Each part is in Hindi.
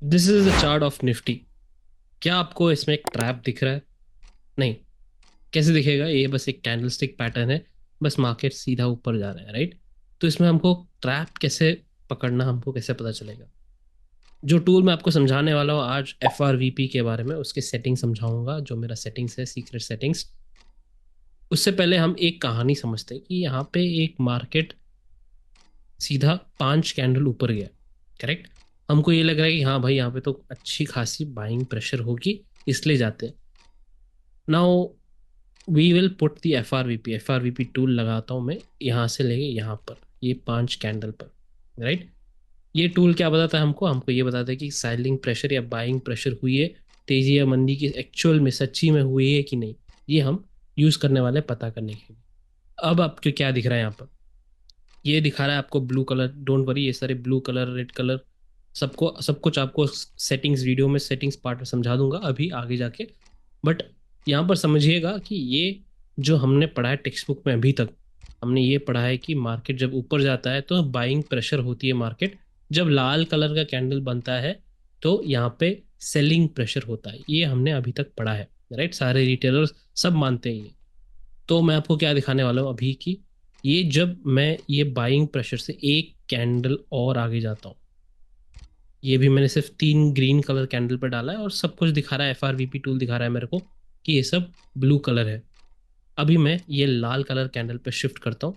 This is the chart of Nifty. क्या आपको इसमें एक ट्रैप दिख रहा है? नहीं। कैसे दिखेगा? ये बस एक कैंडलस्टिक पैटर्न है। बस मार्केट सीधा ऊपर जा रहा है, राइट? तो इसमें हमको ट्रैप कैसे पकड़ना, हमको कैसे पता चलेगा? जो टूल मैं आपको समझाने वाला हूँ आज, FRVP के बारे में, उसके सेटिंग समझाऊंगा, जो मेरा सेटिंग्स है, सीक्रेट सेटिंग्स। उससे पहले हम एक कहानी समझते हैं कि यहाँ पे एक मार्केट सीधा 5 कैंडल ऊपर गया, करेक्ट? हमको ये लग रहा है कि हाँ भाई, यहाँ पे तो अच्छी खासी बाइंग प्रेशर होगी, इसलिए जाते हैं। Now we will put the F R V P tool लगाता हूँ मैं, यहाँ से लेके यहाँ पर, ये 5 कैंडल पर, राइट? ये टूल क्या बताता है हमको? हमको ये बताता है कि सेलिंग प्रेशर या बाइंग प्रेशर हुई है, तेजी या मंदी की एक्चुअल में सच्ची में हुई है कि नहीं। ये हम यूज करने वाले हैं पता करने के लिए। अब आपको क्या दिख रहा है यहाँ पर? ये दिखा रहा है आपको ब्लू कलर। डोंट वरी, ये सारे ब्लू कलर, रेड कलर, सबको सब कुछ आपको सेटिंग्स वीडियो में, सेटिंग्स पार्ट में समझा दूंगा अभी आगे जाके। बट यहाँ पर समझिएगा कि ये जो हमने पढ़ा है टेक्स्ट बुक में अभी तक, हमने ये पढ़ा है कि मार्केट जब ऊपर जाता है तो बाइंग प्रेशर होती है मार्केट। जब लाल कलर का कैंडल बनता है तो यहाँ पे सेलिंग प्रेशर होता है। ये हमने अभी तक पढ़ा है, राइट? सारे रिटेलर्स सब मानते हैं ये। तो मैं आपको क्या दिखाने वाला हूँ अभी की, ये जब मैं ये बाइंग प्रेशर से एक कैंडल और आगे जाता हूँ, ये भी मैंने सिर्फ 3 ग्रीन कलर कैंडल पर डाला है और सब कुछ दिखा रहा है, FRVP टूल दिखा रहा है मेरे को कि ये सब ब्लू कलर है। अभी मैं ये लाल कलर कैंडल पे शिफ्ट करता हूँ,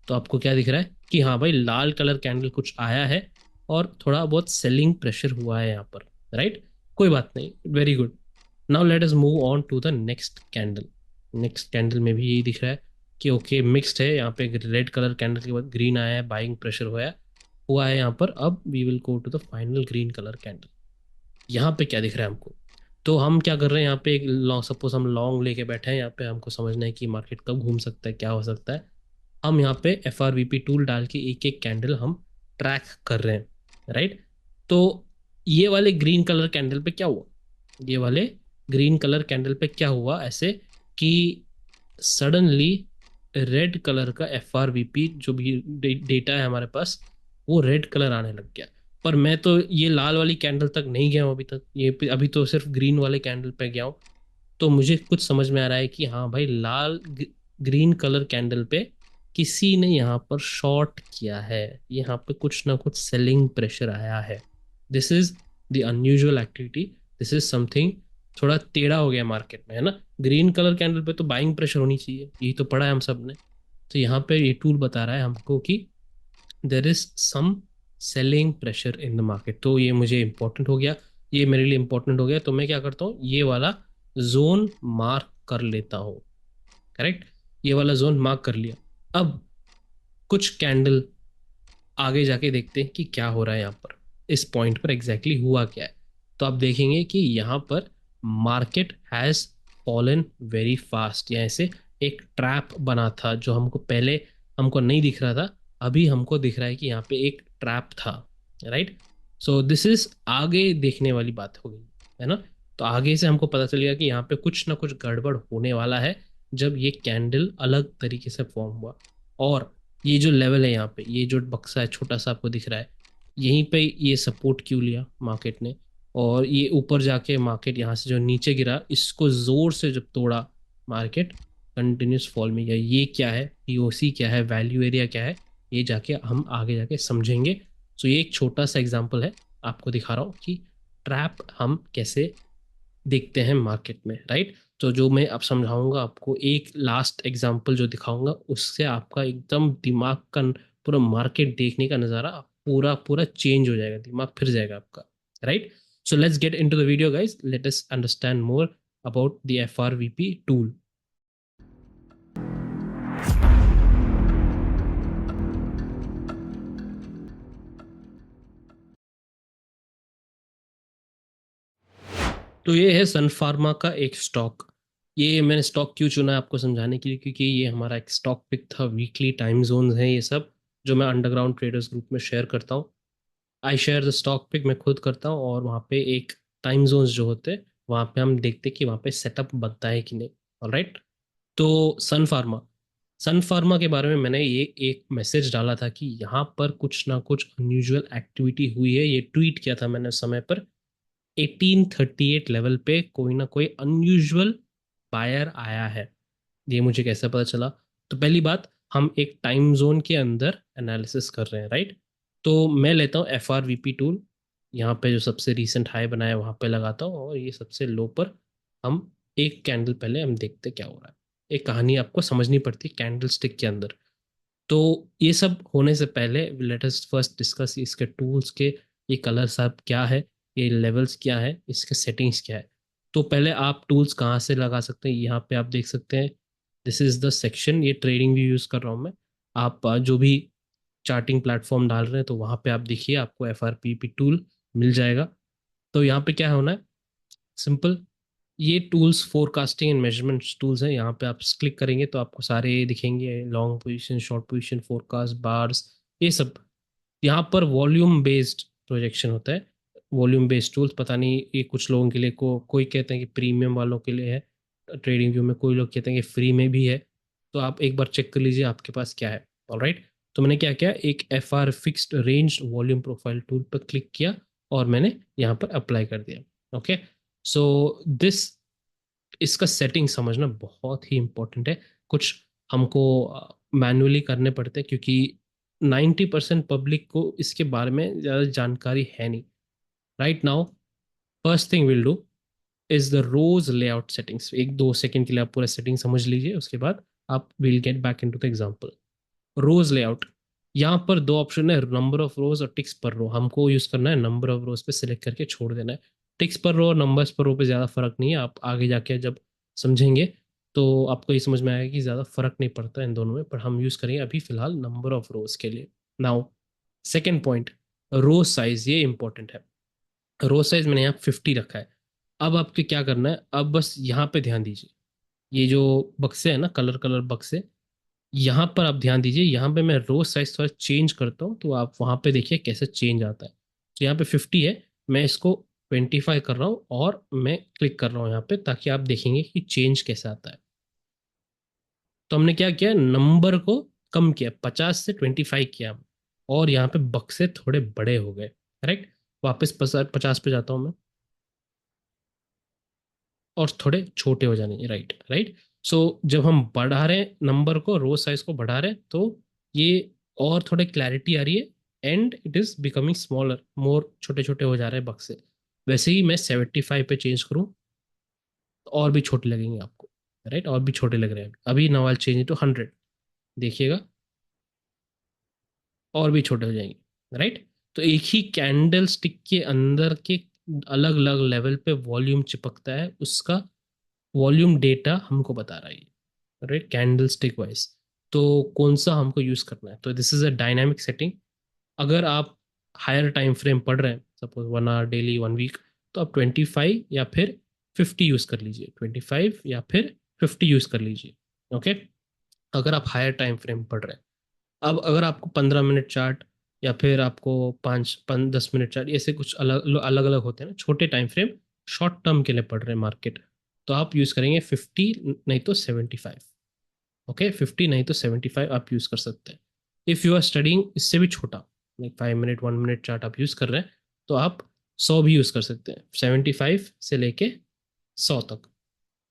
तो आपको क्या दिख रहा है कि हाँ भाई, लाल कलर कैंडल कुछ आया है और थोड़ा बहुत सेलिंग प्रेशर हुआ है यहाँ पर, राइट? कोई बात नहीं, very good. Now let us move on to the next candle. Next candle में भी यही दिख रहा है कि ओके, मिक्स्ड है। यहाँ पे रेड कलर कैंडल के बाद ग्रीन आया है, बाइंग प्रेशर हुआ है यहाँ पर। अब we will go to the final green colour candle. यहाँ पे क्या दिख रहा है हमको? तो हम क्या कर रहे हैं यहाँ पे, एक लॉन्ग, सपोज हम लॉन्ग लेके बैठे हैं यहाँ पे, हमको समझना है कि मार्केट कब घूम सकता है, क्या हो सकता है। हम यहाँ पे FRVP टूल डाल के एक एक कैंडल हम ट्रैक कर रहे हैं, राइट? तो ये वाले ग्रीन कलर कैंडल पे क्या हुआ? ये वाले ग्रीन कलर कैंडल पे क्या हुआ ऐसे कि सडनली रेड कलर का FRVP जो भी डेटा है हमारे पास, वो रेड कलर आने लग गया। पर मैं तो ये लाल वाली कैंडल तक नहीं गया हूँ अभी तक, ये अभी तो सिर्फ ग्रीन वाले कैंडल पे गया हूँ। तो मुझे कुछ समझ में आ रहा है कि हाँ भाई, ग्रीन कलर कैंडल पे किसी ने यहाँ पर शॉर्ट किया है। यहाँ पे कुछ ना कुछ सेलिंग प्रेशर आया है। This is the unusual activity. This is something थोड़ा टेढ़ा हो गया मार्केट में, है ना? ग्रीन कलर कैंडल पे तो बाइंग प्रेशर होनी चाहिए, यही तो पढ़ा है हम सब ने। तो यहाँ पे ये टूल बता रहा है हमको कि there is some selling pressure in the market. तो ये मुझे इंपॉर्टेंट हो गया, ये मेरे लिए इंपॉर्टेंट हो गया। तो मैं क्या करता हूँ, ये वाला जोन मार्क कर लेता हूँ, करेक्ट? ये वाला जोन मार्क कर लिया। अब कुछ कैंडल आगे जाके देखते हैं कि क्या हो रहा है यहाँ पर, इस पॉइंट पर एग्जैक्टली exactly हुआ क्या है। तो आप देखेंगे कि यहाँ पर market has fallen very fast. यहाँ से एक ट्रैप बना था जो हमको पहले हमको नहीं दिख रहा था, अभी हमको दिख रहा है कि यहाँ पे एक ट्रैप था, राइट? सो दिस इज आगे देखने वाली बात हो गई, है ना? तो आगे से हमको पता चलेगा कि यहाँ पे कुछ ना कुछ गड़बड़ होने वाला है जब ये कैंडल अलग तरीके से फॉर्म हुआ। और ये जो लेवल है यहाँ पे, ये जो बक्सा है छोटा सा आपको दिख रहा है, यहीं पे ये सपोर्ट क्यों लिया मार्केट ने, और ये ऊपर जाके मार्केट यहाँ से जो नीचे गिरा, इसको जोर से जब तोड़ा मार्केट, कंटिन्यूस फॉल में गया। ये क्या है, POC क्या है, वैल्यू एरिया क्या है, ये जाके हम आगे जाके समझेंगे। सो ये एक छोटा सा एग्जांपल है, आपको दिखा रहा हूँ कि ट्रैप हम कैसे देखते हैं मार्केट में, राइट? तो जो मैं अब समझाऊंगा आपको, एक लास्ट एग्जांपल जो दिखाऊंगा, उससे आपका एकदम दिमाग का पूरा मार्केट देखने का नज़ारा पूरा पूरा चेंज हो जाएगा, दिमाग फिर जाएगा आपका, right? So let's get into the video guys, let us understand more about the FRVP tool. तो ये है सन फार्मा का एक स्टॉक। ये मैंने स्टॉक क्यों चुना है आपको समझाने के लिए, क्योंकि ये हमारा एक स्टॉक पिक था। वीकली टाइम जोन्स हैं ये सब, जो मैं अंडरग्राउंड ट्रेडर्स ग्रुप में शेयर करता हूँ। I share the stock pick मैं खुद करता हूँ, और वहाँ पे एक टाइम जोन्स जो होते हैं, वहाँ पे हम देखते हैं कि वहाँ पे सेटअप बनता है कि नहीं। ऑलराइट? तो सन फार्मा, सन फार्मा के बारे में मैंने ये एक मैसेज डाला था कि यहाँ पर कुछ ना कुछ अनयूजुअल एक्टिविटी हुई है, ये ट्वीट किया था मैंने उस समय पर। 1838 लेवल पे कोई ना कोई अनयूजुअल बायर आया है। ये मुझे कैसे पता चला? तो पहली बात, हम एक टाइम जोन के अंदर एनालिसिस कर रहे हैं, राइट? तो मैं लेता हूँ FRVP टूल, यहाँ पे जो सबसे रीसेंट हाई बनाया है वहाँ पे लगाता हूँ, और ये सबसे लो पर हम एक कैंडल पहले हम देखते क्या हो रहा है। एक कहानी आपको समझनी पड़ती है कैंडल स्टिक के अंदर। तो ये सब होने से पहले लेट अस फर्स्ट डिस्कस इसके टूल्स के, ये कलर सब क्या है, ये लेवल्स क्या है, इसके सेटिंग्स क्या है। तो पहले आप टूल्स कहाँ से लगा सकते हैं, यहाँ पे आप देख सकते हैं। दिस इज द सेक्शन, ये ट्रेडिंग व्यू यूज़ कर रहा हूँ मैं। आप जो भी चार्टिंग प्लेटफॉर्म डाल रहे हैं तो वहाँ पे आप देखिए, आपको FRPP टूल मिल जाएगा। तो यहाँ पे क्या होना है, सिंपल, ये tools forecasting and measurement tools हैं। यहाँ पे आप क्लिक करेंगे तो आपको सारे दिखेंगे, long position, short position, forecast, bars, ये सब। यहाँ पर वॉल्यूम बेस्ड प्रोजेक्शन होता है। वॉल्यूम बेस्ड टूल्स, पता नहीं ये कुछ लोगों के लिए, कोई कहते हैं कि प्रीमियम वालों के लिए है ट्रेडिंग व्यू में, कोई लोग कहते हैं कि फ्री में भी है। तो आप एक बार चेक कर लीजिए आपके पास क्या है। ऑलराइट, तो मैंने क्या किया, एक FR fixed range volume profile tool पर क्लिक किया और मैंने यहाँ पर अप्लाई कर दिया। ओके, सो दिस, इसका सेटिंग समझना बहुत ही इंपॉर्टेंट है। कुछ हमको मैनुअली करने पड़ते हैं क्योंकि 90% पब्लिक को इसके बारे में ज़्यादा जानकारी है नहीं। Right now, first thing will do is the rows layout settings. एक दो सेकंड के लिए आप पूरा सेटिंग समझ लीजिए, उसके बाद आप will get back into the example. Rows layout, यहाँ पर दो ऑप्शन है, नंबर ऑफ रोज और टिक्स पर रो। हमको यूज करना है नंबर ऑफ रोज पे सिलेक्ट करके छोड़ देना है। टिक्स पर रो और नंबर्स पर रो पे ज्यादा फर्क नहीं है, आप आगे जाके जब समझेंगे तो आपको ये समझ में आएगा कि ज्यादा फर्क नहीं पड़ता इन दोनों में, पर हम यूज करेंगे अभी फिलहाल नंबर ऑफ रोज के लिए। नाउ सेकेंड पॉइंट, रो साइज, ये इंपॉर्टेंट है। रो साइज मैंने यहाँ 50 रखा है। अब आपको क्या करना है, अब बस यहाँ पे ध्यान दीजिए, ये जो बक्से है ना, कलर कलर बक्से, यहाँ पर आप ध्यान दीजिए। यहाँ पे मैं रो साइज थोड़ा चेंज करता हूँ तो आप वहाँ पे देखिए कैसे चेंज आता है। तो यहाँ पे 50 है, मैं इसको 25 कर रहा हूँ और मैं क्लिक कर रहा हूँ यहाँ पे, ताकि आप देखेंगे कि चेंज कैसे आता है। तो हमने क्या किया, नंबर को कम किया, 50 से 25 किया, और यहाँ पे बक्से थोड़े बड़े हो गए। करेक्ट, वापस 50 पे जाता हूँ मैं, और थोड़े छोटे हो जाने, राइट राइट। सो जब हम बढ़ा रहे हैं नंबर को, रो साइज को बढ़ा रहे हैं, तो ये और थोड़े क्लैरिटी आ रही है, and it is becoming smaller, more छोटे छोटे हो जा रहे हैं बक्से। वैसे ही मैं 75 पे चेंज करूँ तो और भी छोटे लगेंगे आपको, राइट, और भी छोटे लग रहे हैं। अभी नाउ चेंज टू 100, देखिएगा और भी छोटे हो जाएंगे, राइट। तो एक ही कैंडल स्टिक के अंदर के अलग अलग लेवल पे वॉल्यूम चिपकता है, उसका वॉल्यूम डेटा हमको बता रहा है, राइट, कैंडल स्टिक वाइज। तो कौन सा हमको यूज करना है, तो this is a dynamic setting. अगर आप हायर टाइम फ्रेम पढ़ रहे हैं, सपोज 1 आवर डेली, 1 वीक, तो आप 25 या फिर 50 यूज कर लीजिए, 25 या फिर 50 यूज कर लीजिए। ओके, अगर आप हायर टाइम फ्रेम पढ़ रहे हैं। अब अगर आपको 15 मिनट चार्ट, या फिर आपको 10 मिनट चार्ट, ऐसे कुछ अलग अलग अलग होते हैं ना छोटे टाइम फ्रेम, शॉर्ट टर्म के लिए पढ़ रहे हैं मार्केट, तो आप यूज करेंगे 50, नहीं तो 75। ओके, 50 नहीं तो 75 आप यूज कर सकते हैं। इफ यू आर स्टडिंग इससे भी छोटा, लाइक 5 मिनट, 1 मिनट चार्ट आप यूज कर रहे हैं, तो आप 100 भी यूज कर सकते हैं, 75 से लेके 100 तक।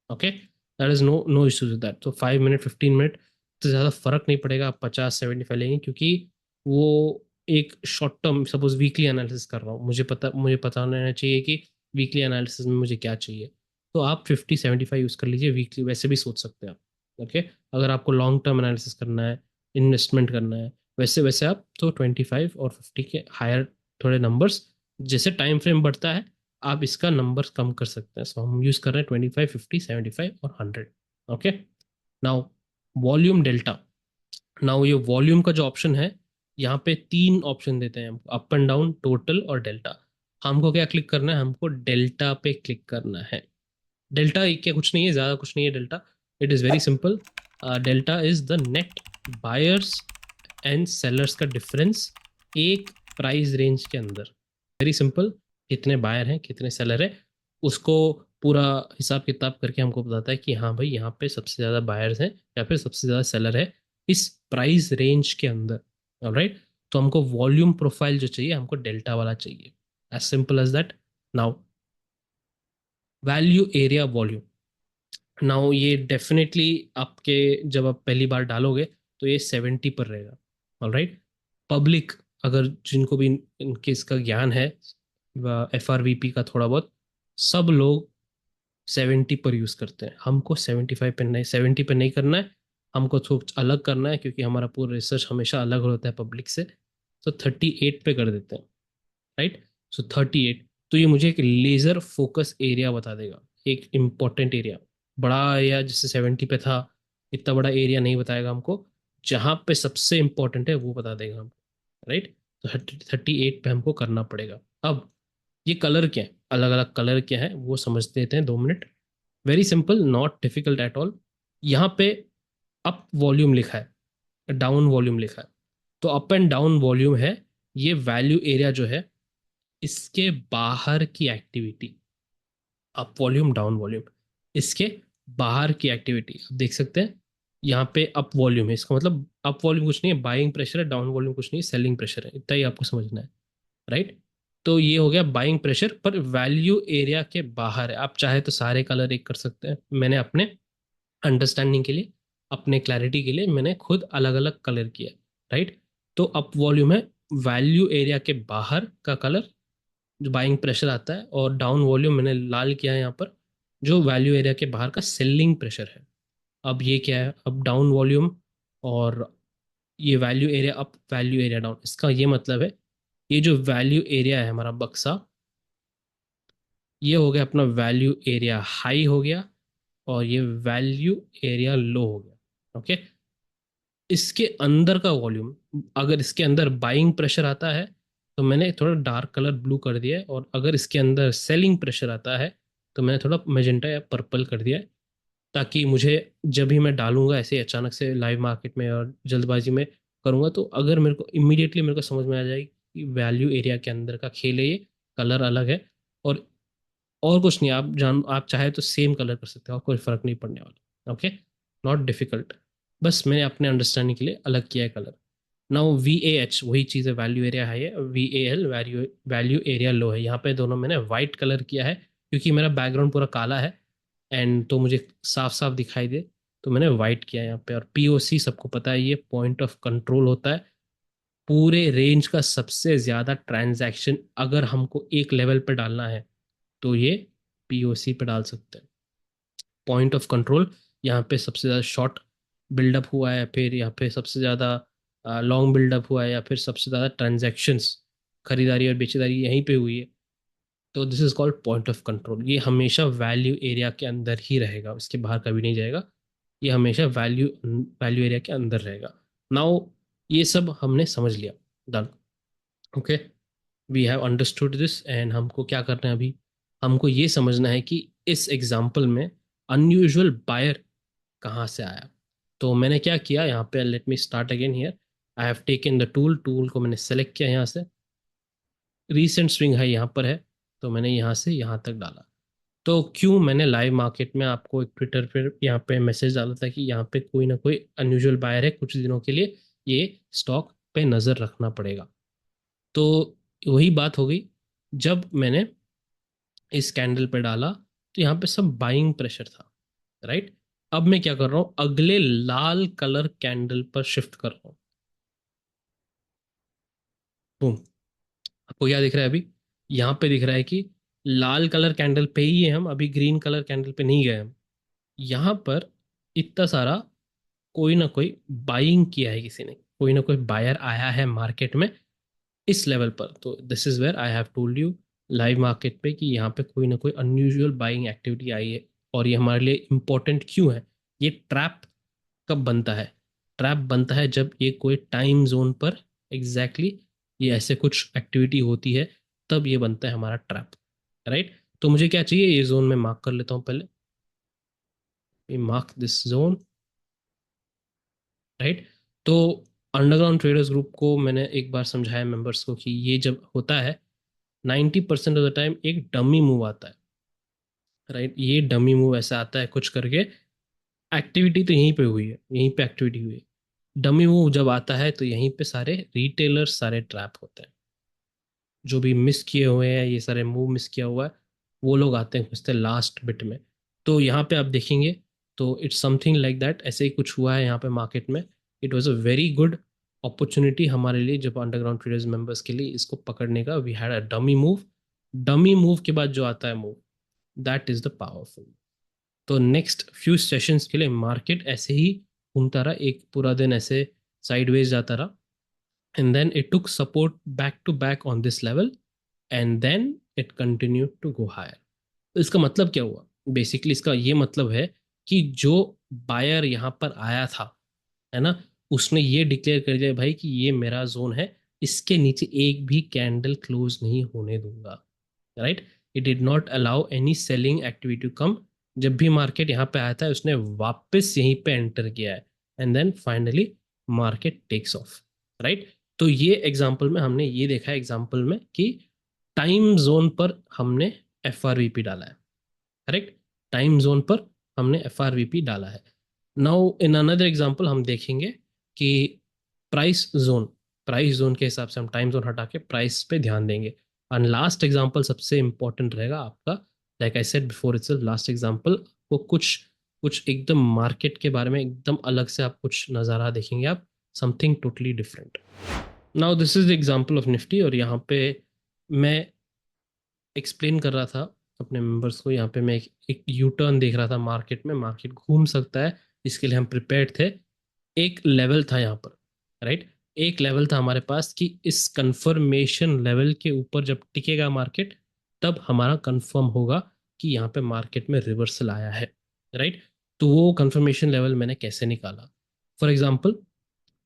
Okay, that is no no issues with that. तो 5 मिनट, 15 मिनट तो ज़्यादा फर्क नहीं पड़ेगा, आप 50, 75 लेंगे, क्योंकि वो एक short term, suppose weekly analysis कर रहा हूँ, मुझे पता रहना चाहिए कि वीकली एनालिसिस में मुझे क्या चाहिए। तो आप 50, 75 यूज़ कर लीजिए, वीकली वैसे भी सोच सकते हैं आप। ओके, अगर आपको लॉन्ग टर्म एनालिसिस करना है, इन्वेस्टमेंट करना है, वैसे वैसे आप तो 25 और 50 के हायर थोड़े नंबर्स, जैसे टाइम फ्रेम बढ़ता है आप इसका नंबर कम कर सकते हैं। सो हम यूज कर रहे हैं 25, 50, 75 और 100। Okay, now volume delta. Now ये वॉल्यूम का जो ऑप्शन है, यहाँ पे तीन ऑप्शन देते हैं हमको, अप एंड डाउन, टोटल और डेल्टा। हमको क्या क्लिक करना है, हमको डेल्टा पे क्लिक करना है। डेल्टा क्या, कुछ नहीं है, ज़्यादा कुछ नहीं है delta. It is very simple. Delta is the net buyers and sellers का डिफरेंस एक प्राइस रेंज के अंदर। वेरी सिंपल, कितने बायर हैं कितने सेलर है, उसको पूरा हिसाब किताब करके हमको बताता है कि हाँ भाई यहाँ पे सबसे ज़्यादा बायर्स हैं या फिर सबसे ज़्यादा सेलर है इस प्राइस रेंज के अंदर। ऑलराइट, तो हमको वॉल्यूम प्रोफाइल जो चाहिए हमको डेल्टा वाला चाहिए, as simple as that. Now value area volume, now ये डेफिनेटली आपके जब आप पहली बार डालोगे तो ये 70 पर रहेगा। ऑलराइट, पब्लिक अगर जिनको भी इनके इसका ज्ञान है FRVP का थोड़ा बहुत, सब लोग 70 पर यूज़ करते हैं। हमको 75 पे नहीं, 70 पे नहीं करना है, हमको थोड़ा अलग करना है क्योंकि हमारा पूरा रिसर्च हमेशा अलग होता है पब्लिक से। तो 38 पे कर देते हैं। राइट, सो 38, तो ये मुझे एक लेजर फोकस एरिया बता देगा, एक इम्पॉर्टेंट एरिया। बड़ा एरिया जैसे 70 पे था, इतना बड़ा एरिया नहीं बताएगा हमको, जहाँ पे सबसे इम्पोर्टेंट है वो बता देगा हमको। राइट, तो 38 पे हमको करना पड़ेगा। अब ये कलर क्या है, अलग अलग कलर क्या है वो समझ लेते हैं 2 minute. Very simple, not difficult at all. यहाँ पे अप वॉल्यूम लिखा है, डाउन वॉल्यूम लिखा है, तो अप एंड डाउन वॉल्यूम है। ये वैल्यू एरिया जो है इसके बाहर की activity, up volume down volume, इसके बाहर की एक्टिविटी आप देख सकते हैं। यहाँ पे अप वॉल्यूम है, इसका मतलब अप वॉल्यूम कुछ नहीं है, बाइंग प्रेशर है, डाउन वॉल्यूम कुछ नहीं है, सेलिंग प्रेशर है, इतना ही आपको समझना है। राइट, तो ये हो गया बाइंग प्रेशर, पर वैल्यू एरिया के बाहर है। आप चाहे तो सारे कलर एक कर सकते हैं, मैंने अपने अंडरस्टैंडिंग के लिए, अपने क्लैरिटी के लिए मैंने खुद अलग अलग कलर किया। राइट, तो अप वॉल्यूम है वैल्यू एरिया के बाहर का कलर जो बाइंग प्रेशर आता है, और डाउन वॉल्यूम मैंने लाल किया है यहाँ पर, जो वैल्यू एरिया के बाहर का सेलिंग प्रेशर है। अब ये क्या है, अब डाउन वॉल्यूम और ये value area up value area down, इसका ये मतलब है ये जो वैल्यू एरिया है हमारा बक्सा, ये हो गया अपना वैल्यू एरिया हाई हो गया, और ये वैल्यू एरिया लो हो गया। ओके, इसके अंदर का वॉल्यूम, अगर इसके अंदर बाइंग प्रेशर आता है तो मैंने थोड़ा डार्क कलर ब्लू कर दिया है, और अगर इसके अंदर सेलिंग प्रेशर आता है तो मैंने थोड़ा मेजेंटा या पर्पल कर दिया है, ताकि मुझे जब भी मैं डालूंगा ऐसे अचानक से लाइव मार्केट में और जल्दबाजी में करूंगा, तो अगर मेरे को इमीडिएटली मेरे को समझ में आ जाए कि वैल्यू एरिया के अंदर का खेल है, ये कलर अलग है। और कुछ नहीं, आप चाहे तो सेम कलर कर सकते हो, कोई फर्क नहीं पड़ने वाला। ओके, नॉट डिफिकल्ट, बस मैंने अपने अंडरस्टैंडिंग के लिए अलग किया है कलर। नाउ VAH वही चीज़ है, वैल्यू एरिया हाई है, VAL value value area low है। यहाँ पे दोनों मैंने वाइट कलर किया है क्योंकि मेरा बैकग्राउंड पूरा काला है, एंड तो मुझे साफ साफ दिखाई दे, तो मैंने वाइट किया है यहाँ पे। और POC सबको पता है, ये पॉइंट ऑफ कंट्रोल होता है। पूरे रेंज का सबसे ज़्यादा ट्रांजैक्शन अगर हमको एक लेवल पे डालना है तो ये POC पे डाल सकते हैं। पॉइंट ऑफ कंट्रोल, यहाँ पे सबसे ज़्यादा शॉर्ट बिल्डअप हुआ है, फिर यहाँ पे सबसे ज़्यादा लॉन्ग बिल्डअप हुआ है, या फिर सबसे ज़्यादा ट्रांजैक्शंस खरीदारी और बेचीदारी यहीं पे हुई है, तो this is called point of control. ये हमेशा वैल्यू एरिया के अंदर ही रहेगा, इसके बाहर कभी नहीं जाएगा, ये हमेशा वैल्यू वैल्यू एरिया के अंदर रहेगा। नाउ ये सब हमने समझ लिया, done. Okay, we have understood this, and हमको क्या करना है अभी, हमको ये समझना है कि इस एग्जाम्पल में अनयूजुअल बायर कहाँ से आया। तो मैंने क्या किया यहाँ पे, let me start again here. I have taken the tool, tool को मैंने सेलेक्ट किया यहाँ से, रीसेंट स्विंग है यहाँ पर है, तो मैंने यहाँ से यहाँ तक डाला। तो क्यों मैंने लाइव मार्केट में आपको एक ट्विटर पर यहाँ पे मैसेज डाला था कि यहाँ पे कोई ना कोई अनयूजुअल बायर है कुछ दिनों के लिए, ये स्टॉक पे नज़र रखना पड़ेगा। तो वही बात हो गई, जब मैंने इस कैंडल पे डाला तो यहाँ पे सब बाइंग प्रेशर था। राइट, अब मैं क्या कर रहा हूँ, अगले लाल कलर कैंडल पर शिफ्ट कर रहा हूँ। बूम, आपको क्या दिख रहा है अभी, यहाँ पे दिख रहा है कि लाल कलर कैंडल पे ही है हम, अभी ग्रीन कलर कैंडल पे नहीं गए हम। यहाँ पर इतना सारा कोई ना कोई बाइंग किया है किसी ने, कोई ना कोई बायर आया है मार्केट में इस लेवल पर। तो this is where I have told you live market पे कि यहाँ पे कोई ना कोई अनयूजुअल बाइंग एक्टिविटी आई है। और ये हमारे लिए इम्पोर्टेंट क्यों है, ये ट्रैप कब बनता है, ट्रैप बनता है जब ये कोई टाइम जोन पर एग्जैक्टली exactly ये ऐसे कुछ एक्टिविटी होती है, तब ये बनता है हमारा ट्रैप। राइट, तो मुझे क्या चाहिए, ये जोन में मार्क कर लेता हूँ पहले, मार्क दिस जोन। राइट, तो अंडरग्राउंड ट्रेडर्स ग्रुप को मैंने एक बार समझाया मेंबर्स को कि ये जब होता है 90% ऑफ द टाइम एक डमी मूव आता है। राइट। ये डमी मूव ऐसा आता है कुछ करके, एक्टिविटी तो यहीं पे हुई है, यहीं पे एक्टिविटी हुई है। डमी मूव जब आता है तो यहीं पे सारे रिटेलर्स सारे ट्रैप होते हैं, जो भी मिस किए हुए हैं, ये सारे मूव मिस किया हुआ है, वो लोग आते हैं घुसते लास्ट बिट में। तो यहाँ पे आप देखेंगे तो इट्स समथिंग लाइक दैट, ऐसे ही कुछ हुआ है यहाँ पे मार्केट में। It was a very good opportunity हमारे लिए, जब अंडरग्राउंड ट्रेडर्स मेंबर्स के लिए, इसको पकड़ने का। We had a dummy move. Dummy move के बाद जो आता है move, that is the powerful. तो नेक्स्ट फ्यू सेशंस के लिए मार्केट ऐसे ही घूमता रहा, एक पूरा दिन ऐसे साइडवेज जाता रहा, and then it took support back to back on this level, and then it continued to go higher. तो इसका मतलब क्या हुआ? बेसिकली इसका ये मतलब है कि जो बायर यहाँ पर आया था, है ना, उसने ये डिक्लेयर कर दिया भाई कि ये मेरा जोन है, इसके नीचे एक भी कैंडल क्लोज नहीं होने दूंगा। Right. It did not allow any selling activity to come. जब भी मार्केट यहाँ पे आया था उसने वापस यहीं पे एंटर किया है, and then finally market takes off. Right. तो ये एग्जांपल में हमने ये देखा है, एग्जांपल में कि टाइम जोन पर हमने एफ डाला है। करेक्ट। टाइम जोन पर हमने एफ डाला है। नाउ इन अनदर एग्जांपल हम देखेंगे कि प्राइस जोन के हिसाब से हम टाइम जोन हटा के प्राइस पे ध्यान देंगे। एंड लास्ट एग्जांपल सबसे इंपॉर्टेंट रहेगा आपका, like I said before it's last example, वो कुछ कुछ एकदम मार्केट के बारे में एकदम अलग से आप कुछ नज़ारा देखेंगे आप, something totally different. Now this is the example of Nifty, और यहाँ पे मैं एक्सप्लेन कर रहा था अपने मेंबर्स को, यहाँ पे मैं एक यू टर्न देख रहा था मार्केट में, मार्केट घूम सकता है, इसके लिए हम प्रिपेयर्ड थे। एक लेवल था यहाँ पर, राइट। एक लेवल था हमारे पास कि इस कंफर्मेशन लेवल के ऊपर जब टिकेगा मार्केट, तब हमारा कंफर्म होगा कि यहाँ पे मार्केट में रिवर्सल आया है। राइट। तो वो कंफर्मेशन लेवल मैंने कैसे निकाला? फॉर एग्जाम्पल,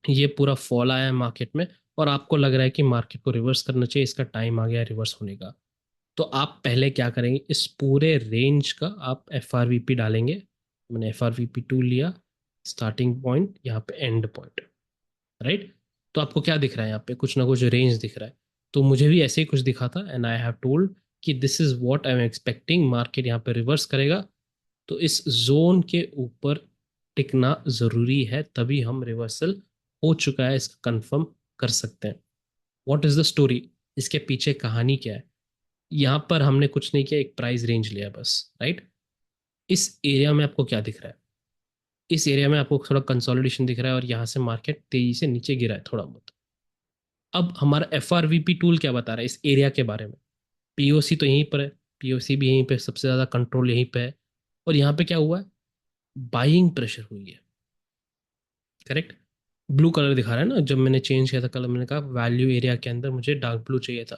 ये पूरा फॉल आया है मार्केट में, और आपको लग रहा है कि मार्केट को रिवर्स करना चाहिए, इसका टाइम आ गया रिवर्स होने का। तो आप पहले क्या करेंगे, इस पूरे रेंज का आप एफ डालेंगे। मैंने एफ टू लिया, स्टार्टिंग पॉइंट यहाँ पे एंड पॉइंट। राइट। तो आपको क्या दिख रहा है यहाँ पे? कुछ ना कुछ रेंज दिख रहा है। तो मुझे भी ऐसे ही कुछ दिखा था, एंड आई हैव टोल्ड कि this is what I am expecting, market यहाँ पे रिवर्स करेगा, तो इस जोन के ऊपर टिकना जरूरी है, तभी हम रिवर्सल हो चुका है इसका कंफर्म कर सकते हैं। What is the story? इसके पीछे कहानी क्या है? यहाँ पर हमने कुछ नहीं किया, एक प्राइस रेंज लिया बस। राइट। इस एरिया में आपको क्या दिख रहा है? इस एरिया में आपको थोड़ा कंसोलिडेशन दिख रहा है, और यहाँ से मार्केट तेजी से नीचे गिरा है थोड़ा बहुत। अब हमारा एफ टूल क्या बता रहा है इस एरिया के बारे में? पीओसी तो यहीं पर है, पीओसी भी यहीं पे, सबसे ज्यादा कंट्रोल यहीं पे है। और यहाँ पे क्या हुआ है? बाइंग प्रेशर हुई है। करेक्ट। ब्लू कलर दिखा रहा है ना, जब मैंने चेंज किया था कलर, मैंने कहा वैल्यू एरिया के अंदर मुझे डार्क ब्लू चाहिए था।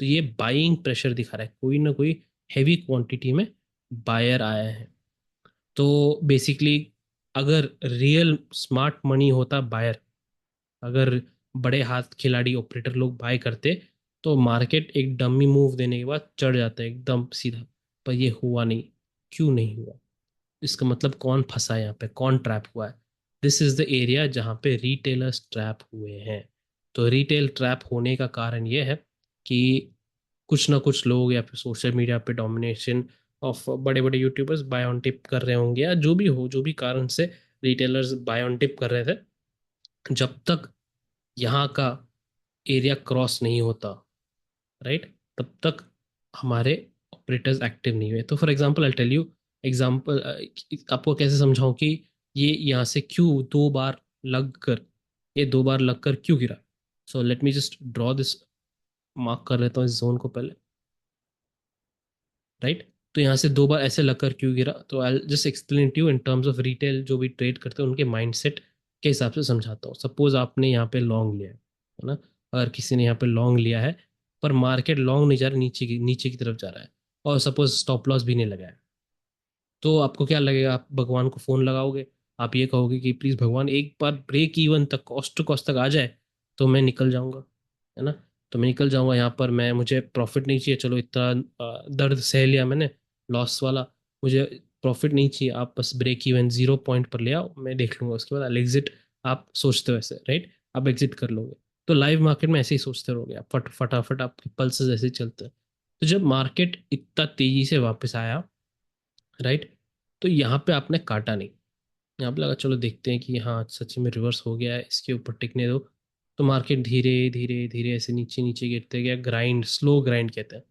तो ये बाइंग प्रेशर दिखा रहा है, कोई ना कोई हैवी क्वांटिटी में बायर आया है। तो बेसिकली अगर रियल स्मार्ट मनी होता बायर, अगर बड़े हाथ खिलाड़ी ऑपरेटर लोग बाय करते, तो मार्केट एक डमी मूव देने के बाद चढ़ जाता है एकदम सीधा। पर ये हुआ नहीं। क्यों नहीं हुआ? इसका मतलब कौन फंसा है यहाँ पे, कौन ट्रैप हुआ है? दिस इज द एरिया जहाँ पे रिटेलर्स ट्रैप हुए हैं। तो रिटेल ट्रैप होने का कारण ये है कि कुछ ना कुछ लोग या फिर सोशल मीडिया पे डोमिनेशन ऑफ बड़े बड़े यूट्यूबर्स बाय ऑन टिप कर रहे होंगे, या जो भी हो, जो भी कारण से रिटेलर्स बाय ऑन टिप कर रहे थे, जब तक यहाँ का एरिया क्रॉस नहीं होता, राइट, तब तक हमारे ऑपरेटर्स एक्टिव नहीं हुए। तो for example I tell you example, आपको कैसे समझाऊं कि ये यहाँ से क्यों दो बार लग कर, ये दो बार लग कर क्यों गिरा। So let me just draw this, mark कर लेता हूँ इस जोन को पहले। राइट। तो यहाँ से दो बार ऐसे लगकर क्यों गिरा, तो I just explain to you in terms of retail, जो भी ट्रेड करते हैं उनके माइंडसेट के हिसाब से समझाता हूँ। सपोज आपने यहाँ पे लॉन्ग लिया है ना, अगर किसी ने यहाँ पे लॉन्ग लिया है, पर मार्केट लॉन्ग नहीं जा रहा, नीचे की तरफ जा रहा है, और सपोज स्टॉप लॉस भी नहीं लगाया, तो आपको क्या लगेगा? आप भगवान को फोन लगाओगे, आप ये कहोगे कि प्लीज भगवान एक बार ब्रेक इवन तक, कॉस्ट टू कॉस्ट तक आ जाए, तो मैं निकल जाऊंगा, है ना। तो मैं निकल जाऊंगा यहाँ पर, मैं, मुझे प्रॉफिट नहीं चाहिए, चलो इतना दर्द सह लिया मैंने लॉस वाला, मुझे प्रॉफिट नहीं चाहिए, आप बस ब्रेक इवन 0 पॉइंट पर ले आओ, मैं देख लूंगा उसके बाद एग्जिट। आप सोचते हो ऐसे, राइट, आप एग्जिट कर लोगे। तो लाइव मार्केट में ऐसे ही सोचते रहोगे आप, फटाफट आपके पल्सेस ऐसे ही चलते हैं। तो जब मार्केट इतना तेजी से वापस आया, राइट। तो यहाँ पे आपने काटा नहीं, यहाँ पे लगा चलो देखते हैं कि हाँ सच में रिवर्स हो गया है, इसके ऊपर टिकने दो। तो मार्केट धीरे धीरे धीरे ऐसे नीचे नीचे गिरते गया, ग्राइंड, स्लो ग्राइंड कहते हैं।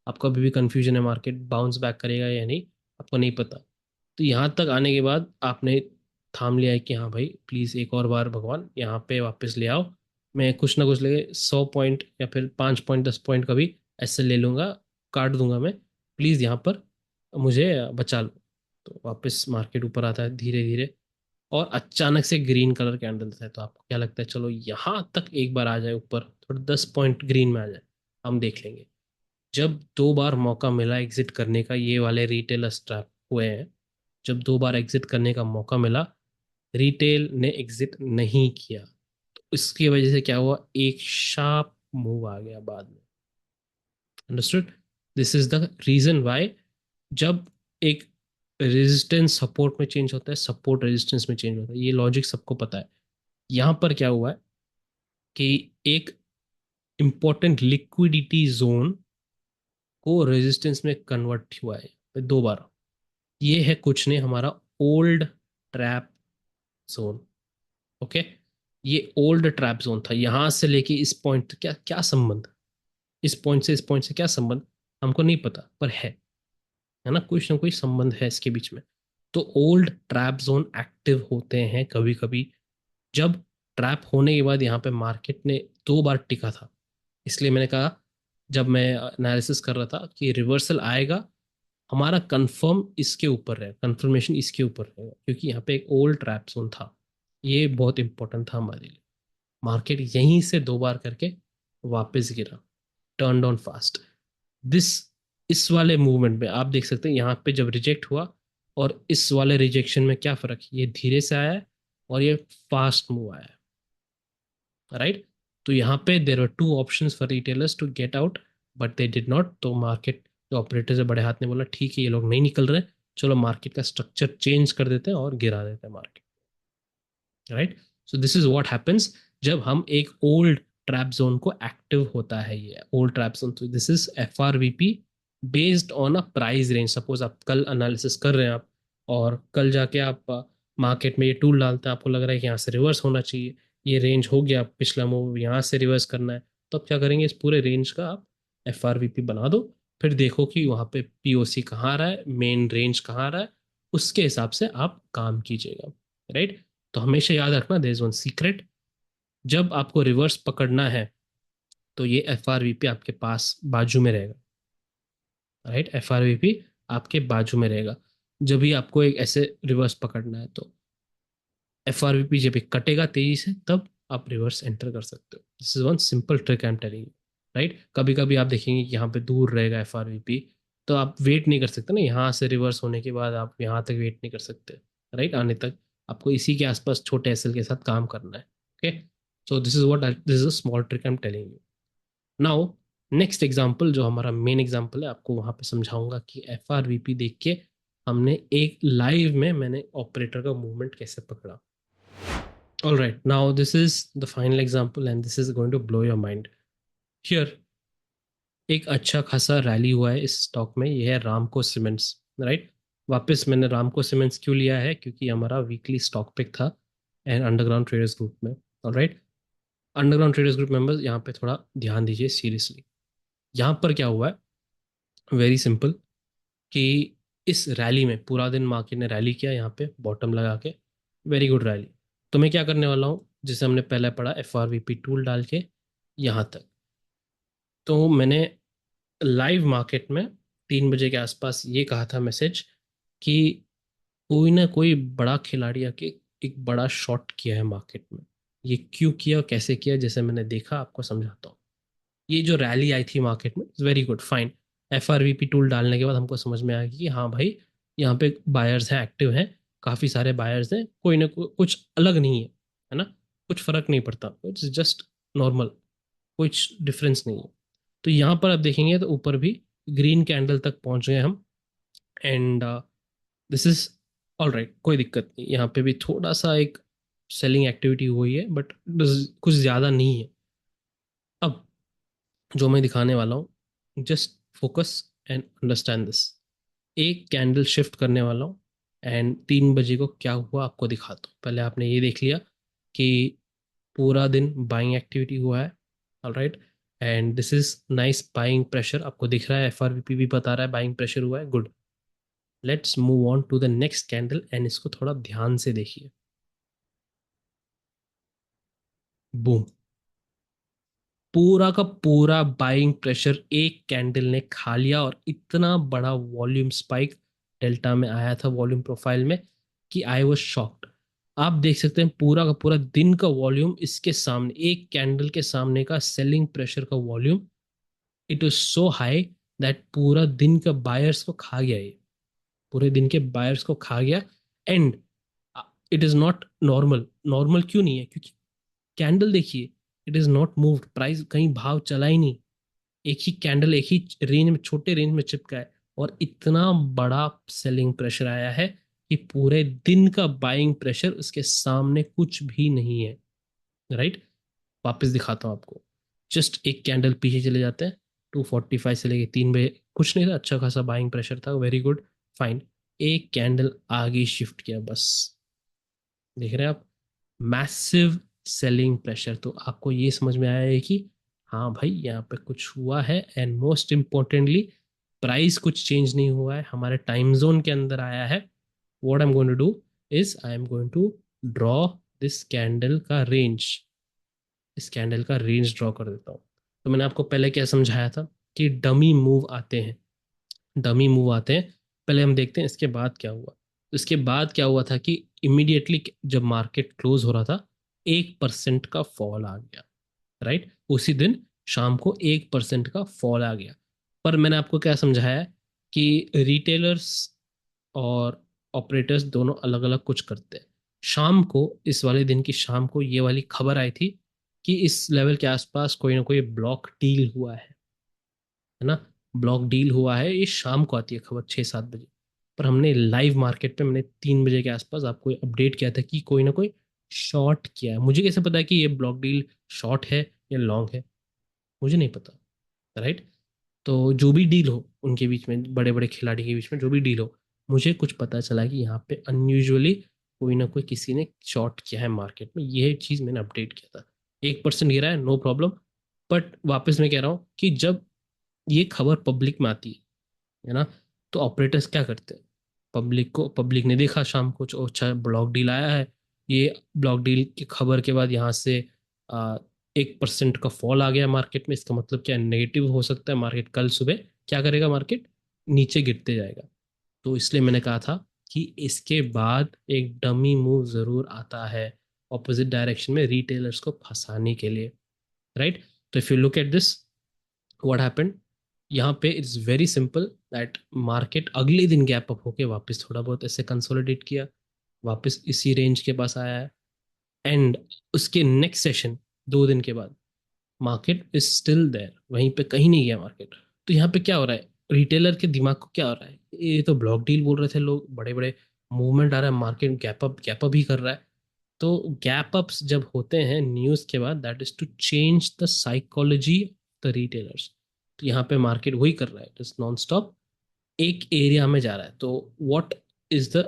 आपको अभी भी कंफ्यूजन है मार्केट बाउंस बैक करेगा या नहीं, आपको नहीं पता। तो यहाँ तक आने के बाद आपने थाम लिया है कि हाँ भाई प्लीज़ एक और बार भगवान यहाँ पे वापस ले आओ, मैं कुछ ना कुछ लेके 100 पॉइंट या फिर 5 पॉइंट 10 पॉइंट का भी ऐसे ले लूंगा, काट दूंगा मैं, प्लीज़ यहाँ पर मुझे बचा लो। तो वापस मार्केट ऊपर आता है धीरे धीरे, और अचानक से ग्रीन कलर कैंडल है। तो आपको क्या लगता है चलो यहाँ तक एक बार आ जाए ऊपर, थोड़ा 10 पॉइंट ग्रीन में आ जाए, हम देख लेंगे। जब 2 बार मौका मिला एग्जिट करने का, ये वाले रिटेलर्स ट्रैप हुए हैं, जब 2 बार एग्जिट करने का मौका मिला, रिटेल ने एग्जिट नहीं किया। तो इसकी वजह से क्या हुआ, एक शार्प मूव आ गया बाद में। Understood? This is the reason why जब एक रेजिस्टेंस सपोर्ट में चेंज होता है, सपोर्ट रेजिस्टेंस में चेंज होता है, ये लॉजिक सबको पता है। यहाँ पर क्या हुआ है कि एक इंपॉर्टेंट लिक्विडिटी जोन को रेजिस्टेंस में कन्वर्ट हुआ है 2 बार। ये है कुछ नहीं, हमारा ओल्ड ट्रैप जोन। ओके, ये ओल्ड ट्रैप जोन था। यहां से लेके इस पॉइंट क्या क्या संबंध, इस पॉइंट से इस पॉइंट से क्या संबंध, हमको नहीं पता, पर है ना, कुछ ना कोई संबंध है इसके बीच में। तो ओल्ड ट्रैप जोन एक्टिव होते हैं कभी कभी, जब ट्रैप होने के बाद यहाँ पे मार्केट ने 2 बार टिका था। इसलिए मैंने कहा, जब मैं एनालिसिस कर रहा था कि रिवर्सल आएगा, हमारा कंफर्म इसके ऊपर है, कंफर्मेशन इसके ऊपर है, क्योंकि यहाँ पे एक ओल्ड ट्रैप जोन था। ये बहुत इंपॉर्टेंट था हमारे लिए। मार्केट यहीं से 2 बार करके वापस गिरा, टर्न ऑन फास्ट। दिस, इस वाले मूवमेंट में आप देख सकते हैं यहाँ पे जब रिजेक्ट हुआ, और इस वाले रिजेक्शन में क्या फर्क है, ये धीरे से आया है और ये फास्ट मूव आया है। राइट। तो यहाँ पे there are 2 options for retailers to get out, but they did not. तो मार्केट, जो ऑपरेटर है बड़े हाथ ने बोला ठीक है ये लोग नहीं निकल रहे, चलो मार्केट का स्ट्रक्चर चेंज कर देते हैं और गिरा देते हैं market. Right. So this is what happens जब हम एक ओल्ड ट्रैप जोन को एक्टिव होता है, ये ओल्ड ट्रैप जोन। तो this is F R V P based on a price range. Suppose आप कल एनालिसिस कर रहे हैं आप, और कल जाके आप मार्केट में ये टूल डालते हैं, आपको लग रहा है कि यहाँ से रिवर्स होना चाहिए, ये रेंज हो गया, पिछला मूव यहाँ से रिवर्स करना है। तो आप क्या करेंगे, इस पूरे रेंज का आप एफ आर वी पी बना दो, फिर देखो कि वहाँ पे पी ओ सी कहाँ आ रहा है, मेन रेंज कहाँ आ रहा है, उसके हिसाब से आप काम कीजिएगा। राइट। तो हमेशा याद रखना, देयर इज वन सीक्रेट, जब आपको रिवर्स पकड़ना है तो ये एफ आर वी पी आपके पास बाजू में रहेगा। Right, F R V P आपके बाजू में रहेगा। जब भी आपको एक ऐसे रिवर्स पकड़ना है तो एफ आर वी पी जब भी कटेगा तेजी से, तब आप रिवर्स एंटर कर सकते हो। This is one simple trick I am telling you. Right, कभी कभी आप देखेंगे कि यहाँ पे दूर रहेगा एफ आर वी पी, तो आप वेट नहीं कर सकते ना, यहाँ से रिवर्स होने के बाद आप यहाँ तक वेट नहीं कर सकते। राइट, आने तक आपको इसी के आसपास छोटे एसएल के साथ काम करना है। Okay, so this is what, this is a small trick I am telling you. Now next example, जो हमारा मेन एग्जाम्पल है, आपको वहां पे समझाऊंगा कि एफ आर वी पी देख के हमने एक लाइव में मैंने ऑपरेटर का मूवमेंट कैसे पकड़ा। All right, now this is the final example and this is going to blow your mind. Here एक अच्छा खासा रैली हुआ है इस स्टॉक में, ये है रामको सीमेंट्स। राइट, वापस मैंने रामको सीमेंट्स क्यों लिया है, क्योंकि हमारा वीकली स्टॉक पिक था एंड अंडरग्राउंड ट्रेडर्स ग्रुप में। Alright, underground traders group members यहाँ पे थोड़ा ध्यान दीजिए सीरियसली। यहाँ पर क्या हुआ है, वेरी सिंपल, कि इस रैली में पूरा दिन मार्केट ने रैली किया यहाँ पे बॉटम लगा के, वेरी गुड रैली। तो मैं क्या करने वाला हूँ, जिसे हमने पहले पढ़ा F R V P tool डाल के यहाँ तक, तो मैंने लाइव मार्केट में 3 बजे के आसपास ये कहा था मैसेज कि कोई ना कोई बड़ा खिलाड़ी आके एक बड़ा शॉट किया है मार्केट में। ये क्यों किया और कैसे किया, जैसे मैंने देखा आपको समझाता हूँ। ये जो रैली आई थी मार्केट में, very good fine, F R V P tool डालने के बाद हमको समझ में आया कि हाँ भाई यहाँ पे बायर्स हैं, एक्टिव हैं, काफ़ी सारे बायर्स हैं, कोई ना कोई कुछ अलग नहीं है ना, कुछ फर्क नहीं पड़ता, इट्स जस्ट नॉर्मल, कुछ डिफरेंस नहीं है। तो यहाँ पर आप देखेंगे तो ऊपर भी ग्रीन कैंडल तक पहुंच गए हम, and this is all right, कोई दिक्कत नहीं। यहाँ पे भी थोड़ा सा एक सेलिंग एक्टिविटी हुई है, बट कुछ ज़्यादा नहीं है। अब जो मैं दिखाने वाला हूँ, just focus and understand this. एक कैंडल शिफ्ट करने वाला हूँ एंड 3 बजे को क्या हुआ आपको दिखाता हूँ। पहले आपने ये देख लिया कि पूरा दिन बाइंग एक्टिविटी हुआ है, alright, and this is nice buying pressure आपको दिख रहा है, एफआरवीपी भी बता रहा है बाइंग प्रेशर हुआ है, good. Let's move on to the next candle and इसको थोड़ा ध्यान से देखिए। बूम, पूरा का पूरा बाइंग प्रेशर एक कैंडल ने खा लिया और इतना बड़ा वॉल्यूम स्पाइक डेल्टा में आया था वॉल्यूम प्रोफाइल में कि आई वाज शॉक्ड। आप देख सकते हैं पूरा का पूरा दिन का वॉल्यूम इसके सामने, एक कैंडल के सामने का सेलिंग प्रेशर का volume, it was so high that पूरा दिन का बायर्स को खा गया ये, पूरे दिन के बायर्स को खा गया। And it is not normal, normal क्यों नहीं है, क्योंकि कैंडल देखिए, it is not moved, price कहीं भाव चला ही नहीं, एक ही कैंडल एक ही रेंज में, छोटे रेंज में चिपका है और इतना बड़ा सेलिंग प्रेशर आया है कि पूरे दिन का बाइंग प्रेशर उसके सामने कुछ भी नहीं है, राइट। वापस दिखाता हूँ आपको, जस्ट एक कैंडल पीछे चले जाते हैं, 245 से लेके 3 बजे कुछ नहीं था, अच्छा खासा बाइंग प्रेशर था, वेरी गुड, फाइन। एक कैंडल आगे शिफ्ट किया बस, देख रहे हैं आप, मैसिव सेलिंग प्रेशर। तो आपको ये समझ में आया है कि हाँ भाई यहाँ पे कुछ हुआ है, एंड मोस्ट इम्पोर्टेंटली प्राइस कुछ चेंज नहीं हुआ है, हमारे टाइम जोन के अंदर आया है। What I am going to do is I am going to draw this candle का रेंज, इस कैंडल का रेंज ड्रॉ कर देता हूँ। तो मैंने आपको पहले क्या समझाया था कि डमी मूव आते हैं, डमी मूव आते हैं, पहले हम देखते हैं इसके बाद क्या हुआ। तो इसके बाद क्या हुआ था कि इमीडिएटली जब मार्केट क्लोज हो रहा था 1% का फॉल आ गया, राइट, उसी दिन शाम को 1% का फॉल आ गया। पर मैंने आपको क्या समझाया कि रिटेलर्स और ऑपरेटर्स दोनों अलग अलग कुछ करते हैं। शाम को, इस वाले दिन की शाम को ये वाली खबर आई थी कि इस लेवल के आसपास कोई ना कोई ब्लॉक डील हुआ है ना, ब्लॉक डील हुआ है, ये शाम को आती है खबर 6-7 बजे। पर हमने लाइव मार्केट पे मैंने 3 बजे के आसपास आपको अपडेट किया था कि कोई ना कोई शॉर्ट किया है। मुझे कैसे पता है कि ये ब्लॉक डील शॉर्ट है या लॉन्ग है, मुझे नहीं पता, राइट। तो जो भी डील हो उनके बीच में, बड़े बड़े खिलाड़ी के बीच में जो भी डील हो, मुझे कुछ पता चला कि यहाँ पे अनयूजुअली कोई ना कोई किसी ने शॉर्ट किया है मार्केट में, ये चीज़ मैंने अपडेट किया था। 1% गिरा है, नो प्रॉब्लम। बट वापस मैं कह रहा हूँ कि जब ये खबर पब्लिक में आती है ना, तो ऑपरेटर्स क्या करते हैं, पब्लिक ने देखा शाम को, अच्छा ब्लॉक डील आया है, ये ब्लॉक डील की खबर के बाद यहाँ से 1% का फॉल आ गया मार्केट में, इसका मतलब क्या, नेगेटिव हो सकता है मार्केट, कल सुबह क्या करेगा मार्केट, नीचे गिरते जाएगा। तो इसलिए मैंने कहा था कि इसके बाद एक डमी मूव जरूर आता है ऑपोजिट डायरेक्शन में रिटेलर्स को फंसाने के लिए, राइट। तो if you look at this, what happened, यहाँ पे it's very simple that market अगले दिन गैप अप होके वापस थोड़ा बहुत ऐसे कंसोलिडेट किया, वापस इसी रेंज के पास आया है, एंड उसके नेक्स्ट सेशन 2 दिन के बाद मार्केट इज स्टिल देयर, वहीं पे कहीं नहीं गया मार्केट। तो यहाँ पे क्या हो रहा है, रिटेलर के दिमाग को क्या हो रहा है, ये तो ब्लॉक डील बोल रहे थे लोग, बड़े बड़े मूवमेंट आ रहा है, मार्केट गैप अप ही कर रहा है। तो गैप अप्स जब होते हैं न्यूज़ के बाद, that is to change the psychology of the retailers. तो यहाँ पे मार्केट वही कर रहा है, इट इज नॉन स्टॉप एक एरिया में जा रहा है। तो what is the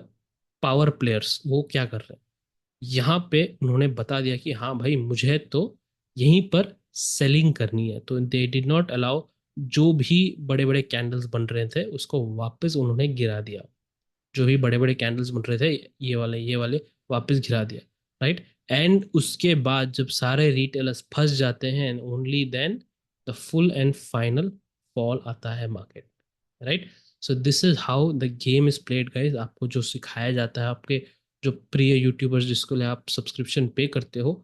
power players, वो क्या कर रहे हैं, यहाँ पे उन्होंने बता दिया कि हाँ भाई मुझे तो यहीं पर सेलिंग करनी है, तो दे डिड नॉट अलाउ, जो भी बड़े बड़े कैंडल्स बन रहे थे उसको वापस उन्होंने गिरा दिया, जो भी बड़े बड़े कैंडल्स बन रहे थे ये वाले वापस गिरा दिया, राइट। एंड उसके बाद जब सारे रिटेलर्स फंस जाते हैं, only then the full and final fall आता है market, right. So this is how the game is played guys. आपको जो सिखाया जाता है, आपके जो प्रिय यूट्यूबर्स जिसको लिए आप सब्सक्रिप्शन पे करते हो,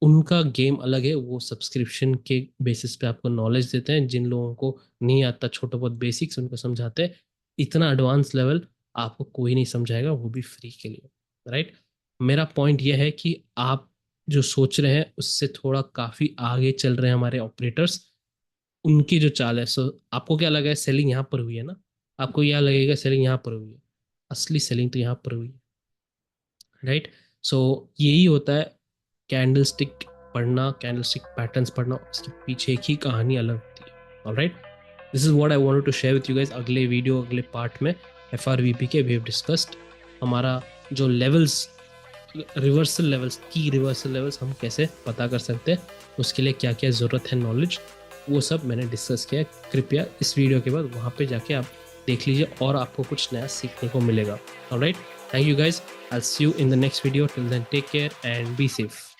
उनका गेम अलग है, वो सब्सक्रिप्शन के बेसिस पे आपको नॉलेज देते हैं, जिन लोगों को नहीं आता छोटा बहुत बेसिक्स उनको समझाते हैं, इतना एडवांस लेवल आपको कोई नहीं समझाएगा, वो भी फ्री के लिए, राइट। मेरा पॉइंट यह है कि आप जो सोच रहे हैं उससे थोड़ा काफ़ी आगे चल रहे हैं हमारे ऑपरेटर्स, उनकी जो चाल है। सो आपको क्या लगा है, सेलिंग यहाँ पर हुई है ना, आपको यह लगेगा सेलिंग यहाँ पर हुई है, असली सेलिंग तो यहाँ पर हुई है, राइट। सो यही होता है कैंडल स्टिक पढ़ना, कैंडल स्टिक पैटर्न्स पढ़ना, उसके पीछे एक ही कहानी अलग होती है, alright. This is what I wanted to share with you guys. अगले वीडियो, अगले पार्ट में FRVP के वी हैव डिस्कस्ड। हमारा जो लेवल्स, रिवर्सल लेवल्स, की रिवर्सल लेवल्स हम कैसे पता कर सकते हैं, उसके लिए क्या क्या ज़रूरत है नॉलेज, वो सब मैंने डिस्कस किया। कृपया इस वीडियो के बाद वहाँ पे जाके आप देख लीजिए और आपको कुछ नया सीखने को मिलेगा। Alright, thank you guys, I will see you in the next video. Till then take care and be safe.